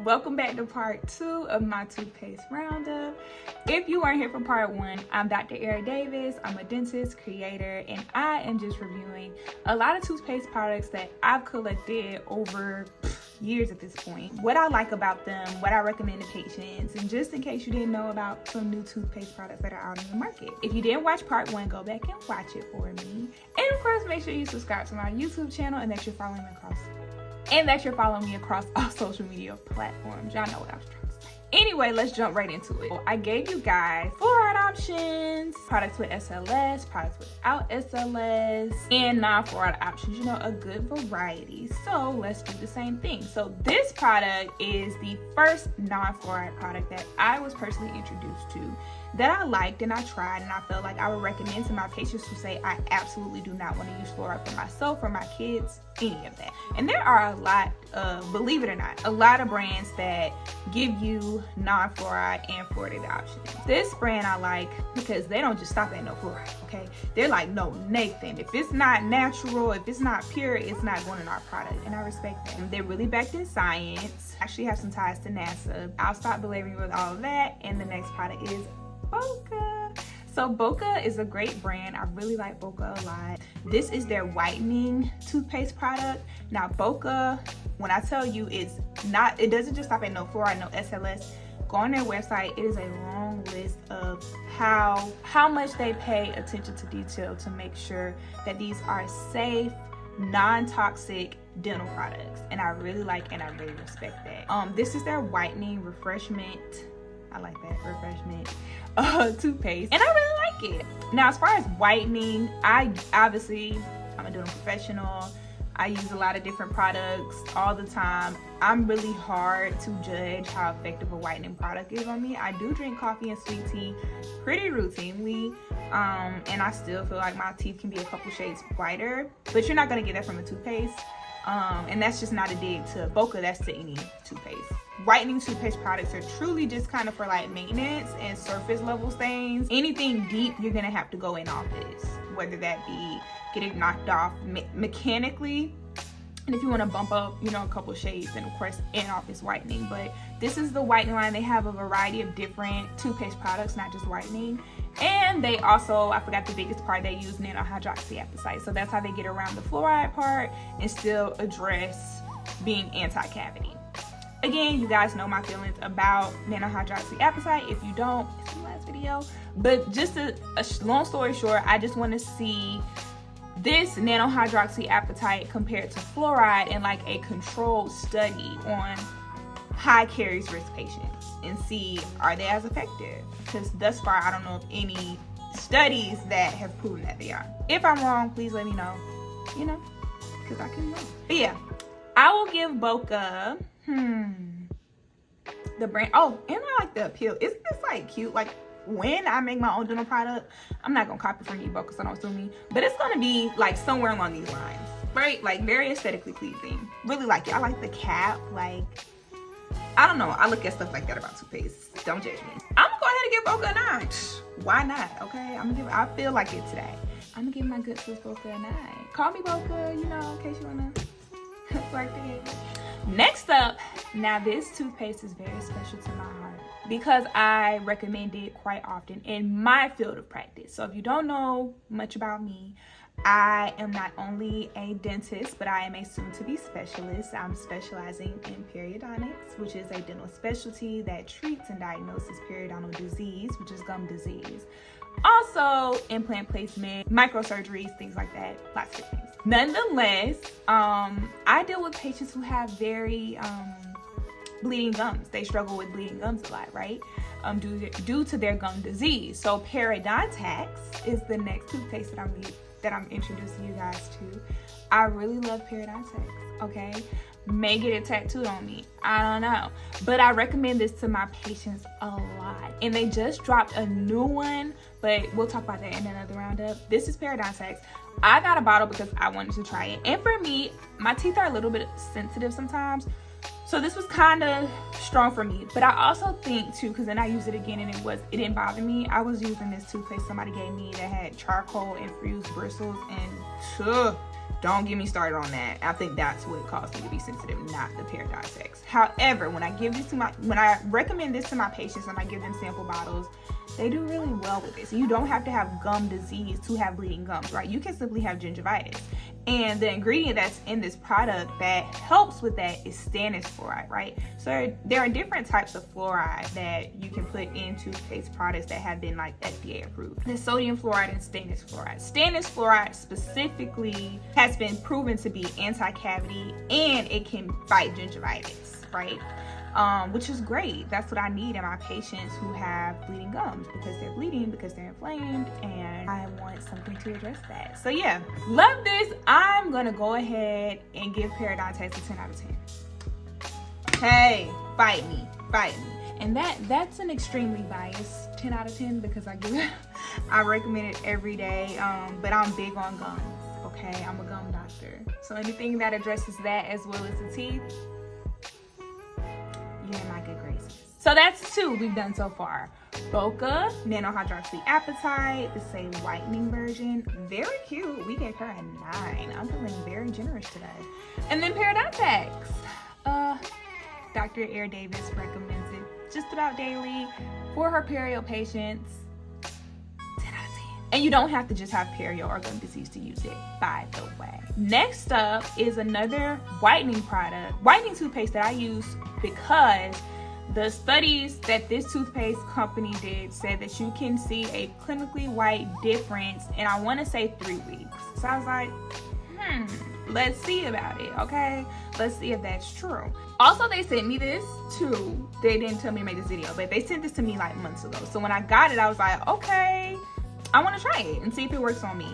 Welcome back to part 2 of my toothpaste roundup. If you weren't here for part 1, I'm Dr. DrAierDavis. I'm a dentist, creator, and I am just reviewing a lot of toothpaste products that I've collected over years at this point. What I like about them, what I recommend to patients, and just in case you didn't know about some new toothpaste products that are out in the market. If you didn't watch part 1, go back and watch it for me. And of course, make sure you subscribe to my YouTube channel and that you're following me across all social media platforms. Y'all know what I was trying to say. Anyway, let's jump right into it. I gave you guys fluoride options, products with SLS, products without SLS, and non-fluoride options, you know, a good variety. So let's do the same thing. So this product is the first non-fluoride product that I was personally introduced to, that I liked and I tried, and I felt like I would recommend to my patients who say I absolutely do not want to use fluoride for myself, for my kids, any of that. And there are a lot of, believe it or not, a lot of brands that give you non-fluoride and fluoridated options. This brand I like because they don't just stop at no fluoride, okay? They're like, no, Nathan, if it's not natural, if it's not pure, it's not going in our product, and I respect that. And they're really backed in science, actually have some ties to NASA. I'll stop belaboring you with all of that, and the next product is Boka. So Boka is a great brand. I really like Boka a lot. This is their whitening toothpaste product. Now Boka, when I tell you it doesn't just stop at no fluoride, no SLS. Go on their website. It is a long list of how much they pay attention to detail to make sure that these are safe, non-toxic dental products. And I really like and I really respect that. This is their whitening refreshment. I like that, refreshment toothpaste, and I really like it. Now, as far as whitening, I'm a dental professional. I use a lot of different products all the time. I'm really hard to judge how effective a whitening product is on me. I do drink coffee and sweet tea pretty routinely, and I still feel like my teeth can be a couple shades whiter, but you're not gonna get that from a toothpaste. And that's just not a dig to Boka, that's to any toothpaste. Whitening toothpaste products are truly just kind of for like maintenance and surface level stains. Anything deep, you're gonna have to go in office, whether that be getting knocked off mechanically, and if you want to bump up, you know, a couple shades, then of course in office whitening. But this is the whitening line. They have a variety of different toothpaste products, not just whitening. And they also, I forgot the biggest part, they use nanohydroxyapatite. So that's how they get around the fluoride part and still address being anti-cavity. Again, you guys know my feelings about nanohydroxyapatite. If you don't, it's the last video. But just a long story short, I just want to see this nanohydroxyapatite compared to fluoride in like a controlled study on high caries risk patients and see, are they as effective? Because thus far, I don't know of any studies that have proven that they are. If I'm wrong, please let me know, you know, because I can know. But yeah, I will give Boka, the brand, oh, and I like the appeal. Isn't this like cute? Like, when I make my own dental product, I'm not gonna copy from you, Boka, so don't sue me, but it's gonna be like somewhere along these lines, right? Like very aesthetically pleasing. Really like it. I like the cap. Like, I don't know, I look at stuff like that about toothpaste. Don't judge me. I'm gonna go ahead and give Boka a 9. Why not? Okay, I feel like it today. I'm gonna give my good sis Boka a 9. Call me Boka, you know, in case you wanna work together. Next up, now this toothpaste is very special to my heart because I recommend it quite often in my field of practice. So if you don't know much about me, I am not only a dentist, but I am a soon-to-be specialist. I'm specializing in periodontics, which is a dental specialty that treats and diagnoses periodontal disease, which is gum disease. Also, implant placement, microsurgeries, things like that, lots of things. Nonetheless, I deal with patients who have very bleeding gums. They struggle with bleeding gums a lot, right? Due to their gum disease. So Parodontax is the next toothpaste that I'm introducing you guys to. I really love Parodontax, okay? May get it tattooed on me, I don't know. But I recommend this to my patients a lot. And they just dropped a new one, but we'll talk about that in another roundup. This is Parodontax. I got a bottle because I wanted to try it. And for me, my teeth are a little bit sensitive sometimes. So this was kind of strong for me. But I also think too, because then I used it again and it didn't bother me. I was using this toothpaste somebody gave me that had charcoal infused bristles, and Don't get me started on that. I think that's what caused me to be sensitive, not the Parodontax. However, when I recommend this to my patients and I give them sample bottles, they do really well with this. You don't have to have gum disease to have bleeding gums, right? You can simply have gingivitis. And the ingredient that's in this product that helps with that is stannous fluoride, right? So there are different types of fluoride that you can put in toothpaste products that have been like FDA approved. There's sodium fluoride and stannous fluoride. Stannous fluoride specifically has been proven to be anti-cavity and it can fight gingivitis, right? Which is great. That's what I need in my patients who have bleeding gums, because they're bleeding, because they're inflamed, and I want something to address that. So yeah, love this. I'm gonna go ahead and give Parodontax a 10 out of 10. Hey, fight me. And that's an extremely biased 10 out of 10 because I recommend it every day, but I'm big on gums, okay? I'm a gum doctor. So anything that addresses that as well as the teeth, you're in my good graces. So that's 2 we've done so far. Boka, Nano Hydroxyapatite, the same whitening version. Very cute. We gave her a 9. I'm feeling very generous today. And then Parodontax. Dr. DrAierDavis recommends it just about daily for her perio patients. 10 out of 10. And you don't have to just have perio or gum disease to use it, by the way. Next up is another whitening toothpaste that I use because the studies that this toothpaste company did said that you can see a clinically white difference in, I want to say, 3 weeks. So I was like, let's see about it, okay? Let's see if that's true. Also, they sent me this too. They didn't tell me to make this video, but they sent this to me like months ago. So when I got it, I was like, okay, I want to try it and see if it works on me.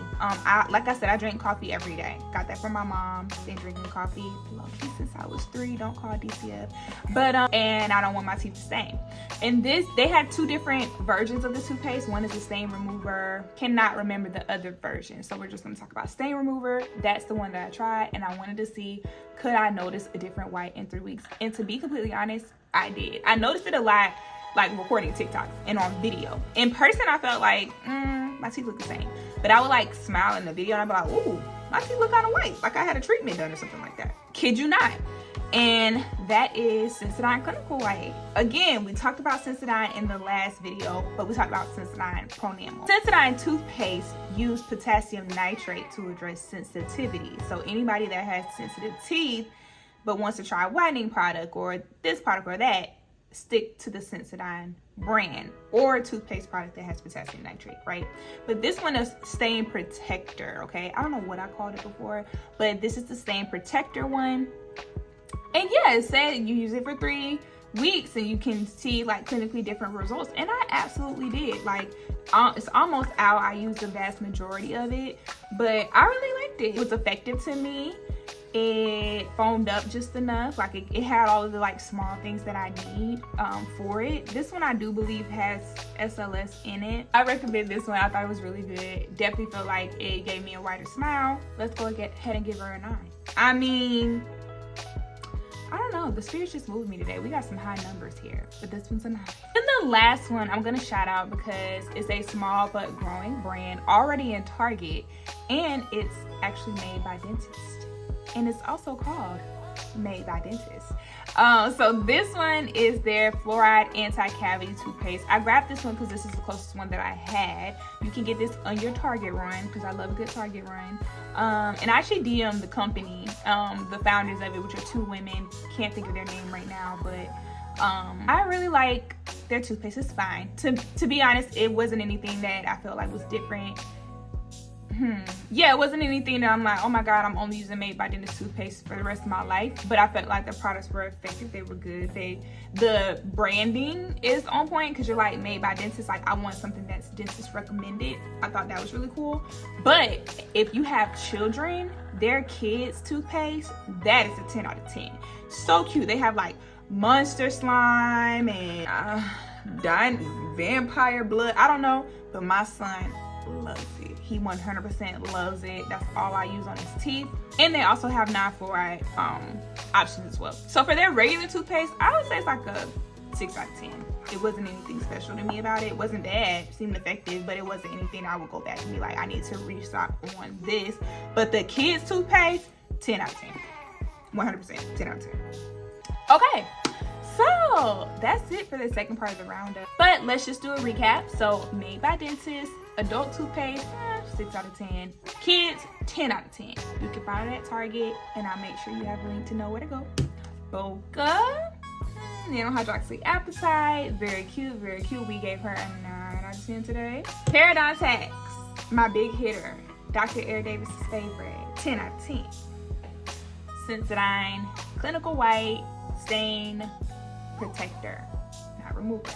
Like I said, I drink coffee every day. Got that from my mom. Been drinking coffee low-key since I was 3. Don't call DCF. But and I don't want my teeth to stain. And they had 2 different versions of the toothpaste. One is the stain remover. Cannot remember the other version, so we're just going to talk about stain remover. That's the one that I tried, and I wanted to see, could I notice a different white in 3 weeks? And to be completely honest, I did. I noticed it a lot, like recording TikTok and on video. In person, I felt like my teeth look the same, but I would like smile in the video and I'd be like, ooh, my teeth look kind of white, like I had a treatment done or something like that. Kid you not. And that is Sensodyne Clinical White. Again, we talked about Sensodyne in the last video, but we talked about Sensodyne Pro Enamel. Sensodyne toothpaste use potassium nitrate to address sensitivity. So anybody that has sensitive teeth but wants to try a whitening product or this product or that, stick to the Sensodyne brand or a toothpaste product that has potassium nitrate, right? But this one is stain protector, okay? I don't know what I called it before, but this is the stain protector one. And yeah, it said you use it for 3 weeks and you can see like clinically different results, and I absolutely did. Like it's almost out. I used the vast majority of it, but I really liked it. It was effective to me. It foamed up just enough. Like it had all of the like small things that I need for it. This one I do believe has SLS in it. I recommend this one. I thought it was really good. Definitely feel like it gave me a wider smile. Let's go ahead and give her a 9. I mean, I don't know, the spirits just moved me today. We got some high numbers here, but this one's a 9. And the last one I'm gonna shout out because it's a small but growing brand already in Target, and it's actually made by dentists. And it's also called Made by Dentists. So this one is their fluoride anti-cavity toothpaste. I grabbed this one because this is the closest one that I had. You can get this on your Target run because I love a good Target run. And I actually DM'd the company, the founders of it, which are 2 women. Can't think of their name right now, but I really like their toothpaste. It's fine. To be honest, it wasn't anything that I felt like was different. Yeah, it wasn't anything that I'm like, oh my god, I'm only using Made by Dentist toothpaste for the rest of my life. But I felt like the products were effective. They were good. The branding is on point because you're like Made by Dentist. Like I want something that's dentist recommended. I thought that was really cool. But if you have children, their kids' toothpaste, that is a 10 out of 10. So cute. They have like monster slime and vampire blood. I don't know, but my son loves it. He 100% loves it. That's all I use on his teeth. And they also have non-fluoride options as well. So for their regular toothpaste, I would say it's like a 6 out of 10. It wasn't anything special to me about it. It wasn't bad. It seemed effective, but it wasn't anything I would go back and be like, I need to restock on this. But the kids' toothpaste, 10 out of 10. 100%, 10 out of 10. Okay, so that's it for the second part of the roundup. But let's just do a recap. So made by dentists, adult toothpaste, 6 out of 10. Kids, 10 out of 10. You can find it at Target, and I'll make sure you have a link to know where to go. Boka, hydroxyapatite, very cute, very cute. We gave her a 9 out of 10 today. Parodontax, my big hitter, DrAierDavis' favorite, 10 out of 10. Sensodyne, clinical white, stain protector, not remover.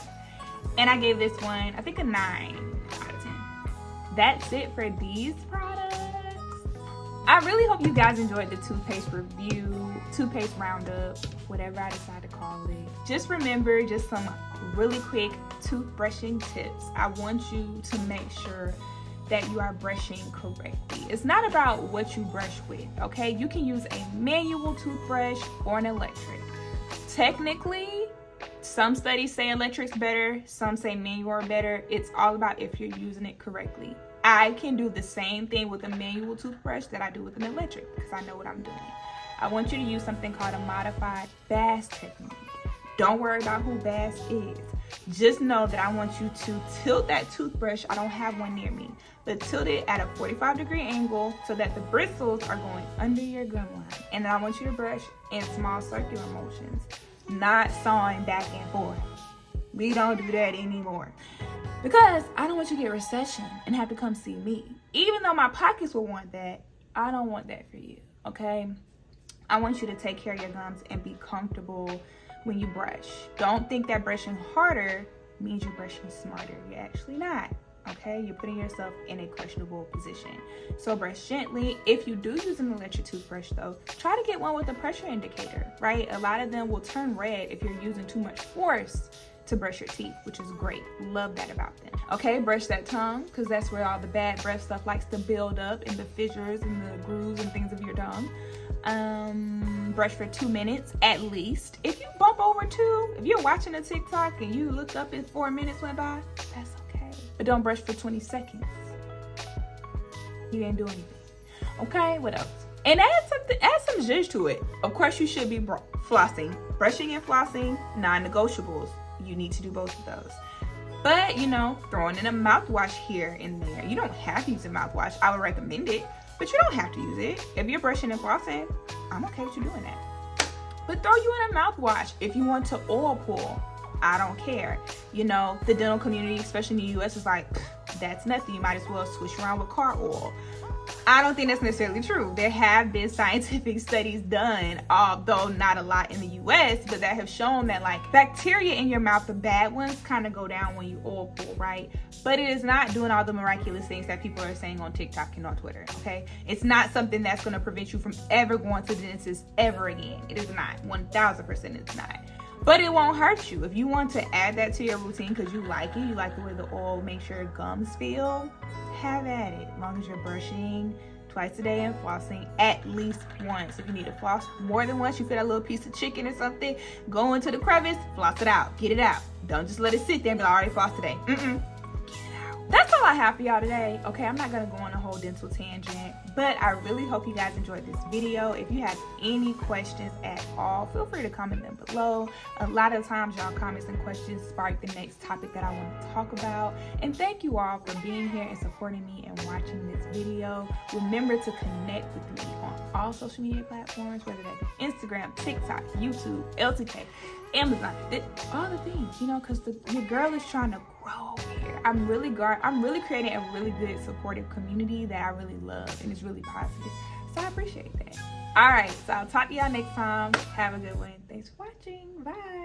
And I gave this one, I think, a 9 out of 10. That's it for these products. I really hope you guys enjoyed the toothpaste review, toothpaste roundup, whatever I decide to call it. Just remember, just some really quick toothbrushing tips. I want you to make sure that you are brushing correctly. It's not about what you brush with, okay? You can use a manual toothbrush or an electric. Technically, some studies say electric's better, some say manual are better. It's all about if you're using it correctly. I can do the same thing with a manual toothbrush that I do with an electric because I know what I'm doing. I want you to use something called a modified Bass technique. Don't worry about who Bass is. Just know that I want you to tilt that toothbrush. I don't have one near me, but tilt it at a 45-degree angle so that the bristles are going under your gum line. And then I want you to brush in small circular motions, not sawing back and forth. We don't do that anymore. Because I don't want you to get recession and have to come see me. Even though my pockets will want that, I don't want that for you, okay? I want you to take care of your gums and be comfortable when you brush. Don't think that brushing harder means you're brushing smarter. You're actually not, okay? You're putting yourself in a questionable position. So brush gently. If you do use an electric toothbrush though, try to get one with a pressure indicator, right? A lot of them will turn red if you're using too much force to brush your teeth, which is great. Love that about them. Okay, brush that tongue because that's where all the bad breath stuff likes to build up in the fissures and the grooves and things of your tongue. Brush for 2 minutes at least. If you bump over 2, if you're watching a TikTok and you look up and 4 minutes went by, that's okay. But don't brush for 20 seconds. You didn't do anything. Okay, what else? And add some zhuzh to it. Of course, you should be flossing. Brushing and flossing, non-negotiables. You need to do both of those. But, you know, throwing in a mouthwash here and there. You don't have to use a mouthwash. I would recommend it, but you don't have to use it. If you're brushing and flossing, I'm okay with you doing that. But throw you in a mouthwash if you want to oil pull. I don't care. You know, the dental community, especially in the US, is like, that's nothing. You might as well swish around with car oil. I don't think that's necessarily true. There have been scientific studies done, although not a lot in the US, but that have shown that like bacteria in your mouth, the bad ones, kind of go down when you oil pull, right? But it is not doing all the miraculous things that people are saying on TikTok and on Twitter, okay? It's not something that's going to prevent you from ever going to the dentist ever again. It is not. 1000% it's not. But it won't hurt you. If you want to add that to your routine because you like it, you like the way the oil makes your gums feel, have at it. As long as you're brushing twice a day and flossing at least once. If you need to floss more than once, you feel that little piece of chicken or something, go into the crevice, floss it out, get it out. Don't just let it sit there and be like, I already flossed today. Get it out. That's all I have for y'all today. Okay, I'm not gonna go on a whole dental tangent, but I really hope you guys enjoyed this video. If you have any questions at all, feel free to comment them below. A lot of times y'all comments and questions spark the next topic that I want to talk about. And thank you all for being here and supporting me and watching this video. Remember to connect with me on all social media platforms, whether that be Instagram, TikTok, YouTube, LTK, Amazon, all the things, you know, because your girl is trying to grow here. I'm really creating a really good supportive community that I really love, and it's really positive. So I appreciate that. All right, so I'll talk to y'all next time. Have a good one. Thanks for watching. Bye.